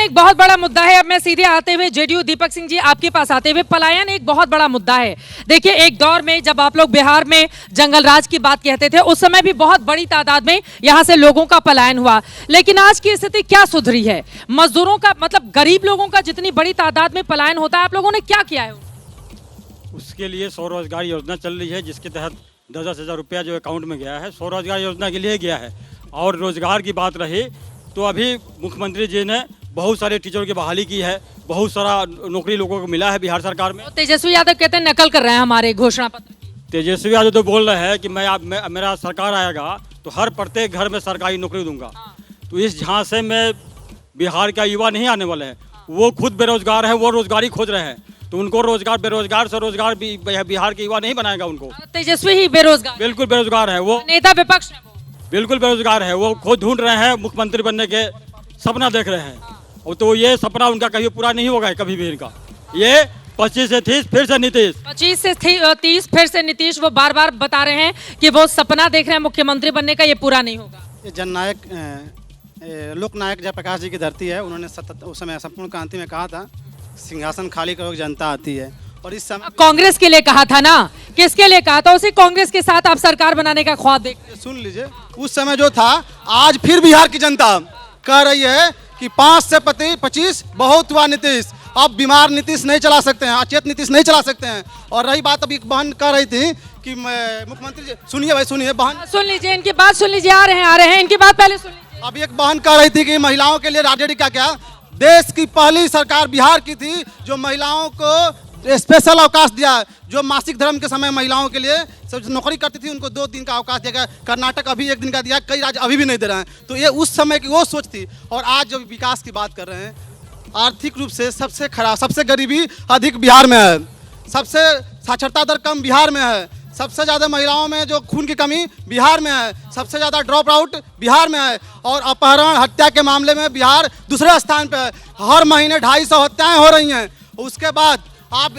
एक बहुत बड़ा मुद्दा है। अब मैं सीधे आते हुए जेडीयू दीपक सिंह जी आपके पास आते हुए, पलायन एक बहुत बड़ा मुद्दा है। देखिए, एक दौर में जब आप लोग बिहार में जंगल राज की बात कहते थे, उस समय भी बहुत बड़ी तादाद में यहां से लोगों का पलायन हुआ, लेकिन आज की स्थिति क्या सुधरी है? मजदूरों का मतलब गरीब लोगों का जितनी बड़ी तादाद में पलायन होता है, आप लोगों ने क्या किया है? उसके लिए स्वरोजगार योजना चल रही है, जिसके तहत 10-10 हज़ार रुपया जो अकाउंट में गया है, स्वरोजगार योजना के लिए गया है। और रोजगार की बात रही तो अभी मुख्यमंत्री जी ने बहुत सारे टीचरों की बहाली की है, बहुत सारा नौकरी लोगों को मिला है बिहार सरकार में। तेजस्वी यादव कहते हैं नकल कर रहे हैं हमारे घोषणा पत्र की। तेजस्वी यादव तो बोल रहे हैं कि मेरा सरकार आएगा तो हर प्रत्येक घर में सरकारी नौकरी दूंगा। तो इस झांसे में बिहार का युवा नहीं आने वाले हैं। वो खुद बेरोजगार है, वो रोजगारी खोज रहे हैं, तो उनको रोजगार, बेरोजगार से रोजगार भी बिहार के युवा नहीं बनाएगा उनको। तेजस्वी ही बेरोजगार, बिल्कुल बेरोजगार है वो, नेता विपक्ष है वो। बिल्कुल बेरोजगार है वो, खुद ढूंढ रहे हैं, मुख्यमंत्री बनने के सपना देख रहे हैं। और तो ये सपना उनका कभी पूरा नहीं होगा कभी भी इनका। ये 25 से 30 फिर से नीतीश, 25 से 30 फिर से नीतीश, वो बार बार बता रहे हैं कि वो सपना देख रहे हैं मुख्यमंत्री बनने का, ये पूरा नहीं होगा। ये जननायक लोकनायक जयप्रकाश जी की धरती है। उन्होंने उस समय संपूर्ण क्रांति में कहा था, सिंहासन खाली करो जनता आती है। और इस समय कांग्रेस के लिए कहा था ना, किसके लिए कहा था? उसी कांग्रेस के साथ आप सरकार बनाने का ख्वाब देख। सुन लीजिए, उस समय जो था, आज फिर बिहार की जनता कह रही है कि 5 से 25 बहुत हुआ नीतीश। अब बीमार नीतीश नहीं चला सकते हैं, अचेत नीतीश नहीं चला सकते हैं। और रही बात, अभी एक बहन कह रही थी कि मुख्यमंत्री जी, सुनिए भाई सुनिए बहन, सुन लीजिए इनकी बात, सुन लीजिए, आ रहे हैं इनकी बात पहले सुन लीजिए। अभी एक बहन कह रही थी कि महिलाओं के लिए राजनीति क्या देश की पहली सरकार बिहार की थी जो महिलाओं को स्पेशल अवकाश दिया, जो मासिक धर्म के समय महिलाओं के लिए सब नौकरी करती थी उनको 2 दिन का अवकाश दिया गया। कर्नाटक अभी 1 दिन का दिया, कई राज्य अभी भी नहीं दे रहे हैं। तो ये उस समय की वो सोच थी। और आज जो विकास की बात कर रहे हैं, आर्थिक रूप से सबसे खराब, सबसे गरीबी अधिक बिहार में है, सबसे साक्षरता दर कम बिहार में है, सबसे ज़्यादा महिलाओं में जो खून की कमी बिहार में है, सबसे ज़्यादा ड्रॉप आउट बिहार में है, और अपहरण हत्या के मामले में बिहार दूसरे स्थान पर है। हर महीने 250 हत्याएं हो रही हैं। उसके बाद आप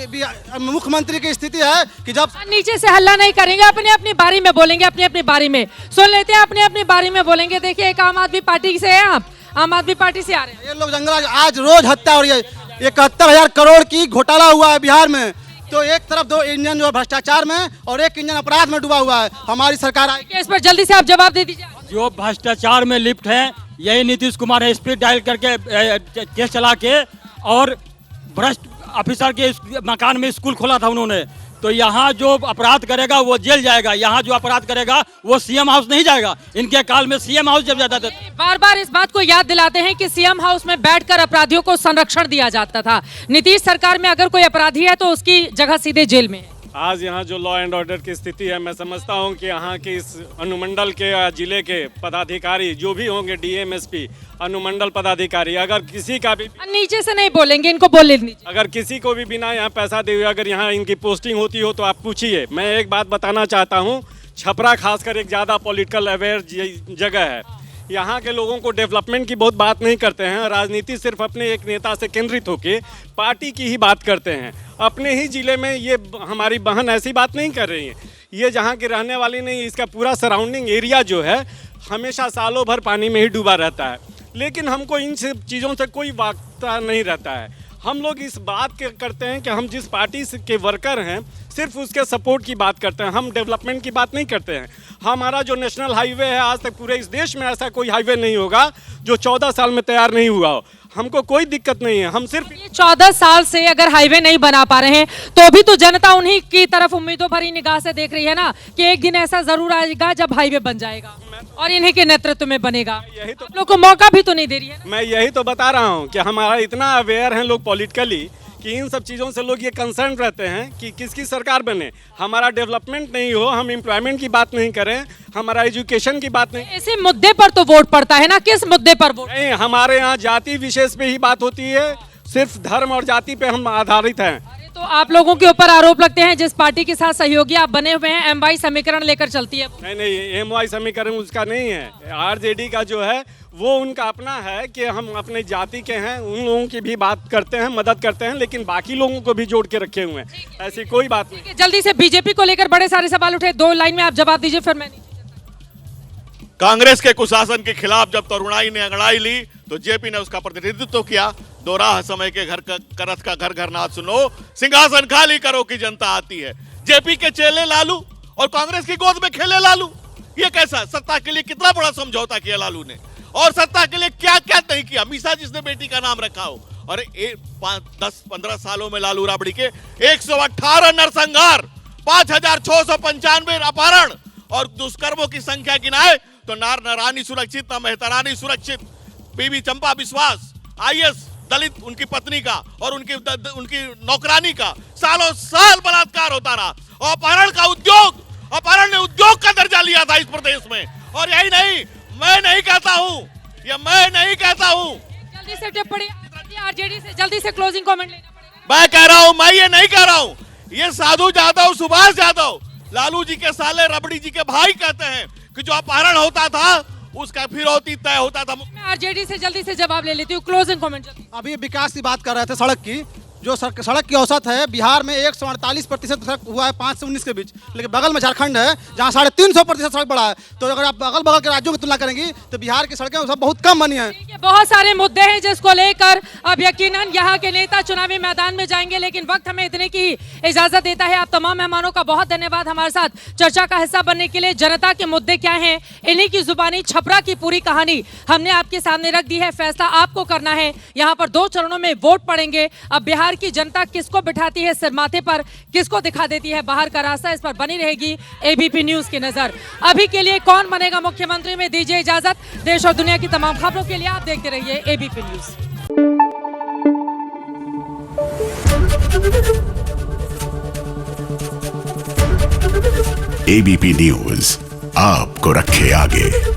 मुख्यमंत्री की स्थिति है कि जब नीचे से हल्ला नहीं करेंगे, अपनी अपनी बारी में बोलेंगे, अपनी अपनी बारी में सुन लेते हैं, अपनी अपनी बारी में बोलेंगे। देखिए, एक आम आदमी पार्टी से है, आप आम आदमी पार्टी से आ रहे हैं। ये लोग जंगल आज रोज हत्या हो रही है। 71,000 करोड़ की घोटाला हुआ है बिहार में। तो एक तरफ 2 इंजन जो भ्रष्टाचार में और एक इंजन अपराध में डूबा हुआ है। हमारी सरकार आएगी, इस पर जल्दी से आप जवाब दे दीजिए। जो भ्रष्टाचार में लिप्त है यही नीतीश कुमार है। स्पीड डायल करके केस चला के और भ्रष्ट ऑफिसर के मकान में स्कूल खोला था उन्होंने। तो यहाँ जो अपराध करेगा वो जेल जाएगा, यहाँ जो अपराध करेगा वो सीएम हाउस नहीं जाएगा। इनके काल में सीएम हाउस जब जाता था। बार बार इस बात को याद दिलाते हैं कि सीएम हाउस में बैठकर अपराधियों को संरक्षण दिया जाता था। नीतीश सरकार में अगर कोई अपराधी है तो उसकी जगह सीधे जेल में है। आज यहाँ जो लॉ एंड ऑर्डर की स्थिति है, मैं समझता हूँ कि यहाँ के इस अनुमंडल के या जिले के पदाधिकारी जो भी होंगे, डीएम एसपी, अनुमंडल पदाधिकारी, अगर किसी का भी नीचे से नहीं बोलेंगे, इनको बोलने दीजिए। अगर किसी को भी बिना यहाँ पैसा दिए हुए अगर यहाँ इनकी पोस्टिंग होती हो तो आप पूछिए। मैं एक बात बताना चाहता हूँ, छपरा खासकर एक ज़्यादा पॉलिटिकल अवेयर जगह है। यहाँ के लोगों को डेवलपमेंट की बहुत बात नहीं करते हैं। राजनीति सिर्फ अपने एक नेता से केंद्रित होकर पार्टी की ही बात करते हैं। अपने ही ज़िले में ये हमारी बहन ऐसी बात नहीं कर रही है। ये जहाँ की रहने वाली नहीं, इसका पूरा सराउंडिंग एरिया जो है हमेशा सालों भर पानी में ही डूबा रहता है। लेकिन हमको इन सब चीज़ों से कोई वास्ता नहीं रहता है। हम लोग इस बात के करते हैं कि हम जिस पार्टी के वर्कर हैं सिर्फ उसके सपोर्ट की बात करते हैं, हम डेवलपमेंट की बात नहीं करते हैं। हमारा जो नेशनल हाईवे है, आज तक पूरे इस देश में ऐसा कोई हाईवे नहीं होगा जो 14 साल में तैयार नहीं हुआ हो। हमको कोई दिक्कत नहीं है। हम सिर्फ 14 साल से अगर हाईवे नहीं बना पा रहे हैं तो भी तो जनता उन्हीं की तरफ उम्मीदों भरी निगाह से देख रही है ना कि एक दिन ऐसा जरूर आएगा जब हाईवे बन जाएगा और इन्हीं के नेतृत्व में बनेगा। यही तो आप लोग को मौका भी तो नहीं दे रही है। मैं यही तो बता रहा हूँ कि हमारा इतना अवेयर हैं लोग पॉलिटिकली कि इन सब चीज़ों से लोग ये कंसर्न रहते हैं कि किसकी सरकार बने, हमारा डेवलपमेंट नहीं हो, हम एम्प्लॉयमेंट की बात नहीं करें, हमारा एजुकेशन की बात नहीं। ऐसे मुद्दे पर तो वोट पड़ता है ना, किस मुद्दे पर वोट? नहीं, हमारे यहाँ जाति विशेष पे ही बात होती है, सिर्फ धर्म और जाति पे हम आधारित हैं। तो आप लोगों के ऊपर आरोप लगते हैं जिस पार्टी के साथ सहयोगी आप बने हुए हैं, एमवाई समीकरण लेकर चलती है। नहीं, एमवाई समीकरण उसका नहीं है। आरजेडी का जो है वो उनका अपना है कि हम अपने जाति के हैं, उन लोगों की भी बात करते हैं, मदद करते हैं, लेकिन बाकी लोगों को भी जोड़ के रखे हुए हैं, ऐसी कोई बात नहीं। जल्दी से बीजेपी को लेकर बड़े सारे सवाल उठे, 2 लाइन में आप जवाब दीजिए फिर मैं। कांग्रेस के कुशासन के खिलाफ जब तरुणाई ने अंगड़ाई ली तो जेपी ने उसका प्रतिनिधित्व किया। दोराह समय के घर का करत का घर घर नाथ सुनो, सिंहासन खाली करो की जनता आती है। जेपी के चेले लालू और कांग्रेस की गोद में खेले लालू। ये कैसा? सत्ता के लिए कितना बड़ा समझौता किया लालू ने, और सत्ता के लिए क्या क्या नहीं किया। मीसा जिसने बेटी का नाम रखा हो, और 10-15 सालों में लालू राबड़ी के 118 नरसंहार, 5695 अपहरण और दुष्कर्मों की संख्या गिनाए तो न रानी सुरक्षित न मेहतरानी सुरक्षित। बीबी चंपा विश्वास IAS दलित, उनकी पत्नी का और उनकी नौकरानी का सालों साल बलात्कार होता रहा। और अपहरण का उद्योग, अपहरण ने उद्योग का दर्जा लिया था इस प्रदेश में। और यही नहीं, मैं नहीं कहता हूं, ये मैं नहीं कहता हूं, जल्दी से टिप्पणी आरजेडी से, जल्दी से क्लोजिंग कमेंट लेना पड़ेगा। मैं कह रहा हूं, मैं ये नहीं कह रहा हूं। ये साधु यादव, सुभाष यादव, लालू जी के साले रबड़ी जी के भाई कहते हैं कि जो अपहरण होता था उसका फिरौती तय होता था। मैं आरजेडी से जल्दी से जवाब ले लेती हूँ, क्लोजिंग कमेंट। अभी विकास की बात कर रहे थे, सड़क की। जो सड़क की औसत है बिहार में 148% सड़क हुआ है 5 से 19 के बीच, लेकिन बगल में झारखंड है जहाँ 350% सड़क बढ़ा है। तो अगर आप अगल बगल के राज्यों की तुलना करेंगी तो बिहार की सड़कें सब बहुत कम बनी हैं। देखिए, बहुत सारे मुद्दे हैं जिसको लेकर अब यकीनन यहाँ के नेता चुनावी मैदान में जाएंगे, लेकिन वक्त हमें इतने की इजाजत देता है। आप तमाम मेहमानों का बहुत धन्यवाद हमारे साथ चर्चा का हिस्सा बनने के लिए। जनता के मुद्दे क्या हैं, इन्हीं की जुबानी छपरा की पूरी कहानी हमने आपके सामने रख दी है। फैसला आपको करना है। यहाँ पर 2 चरणों में वोट पड़ेंगे। अब बिहार की जनता किसको बिठाती है सिर माथे पर, किसको दिखा देती है बाहर का रास्ता, इस पर बनी रहेगी एबीपी न्यूज की नजर। अभी के लिए कौन बनेगा मुख्यमंत्री में दीजिए इजाजत। देश और दुनिया की तमाम खबरों के लिए आप देखते रहिए एबीपी न्यूज। एबीपी न्यूज आपको रखे आगे।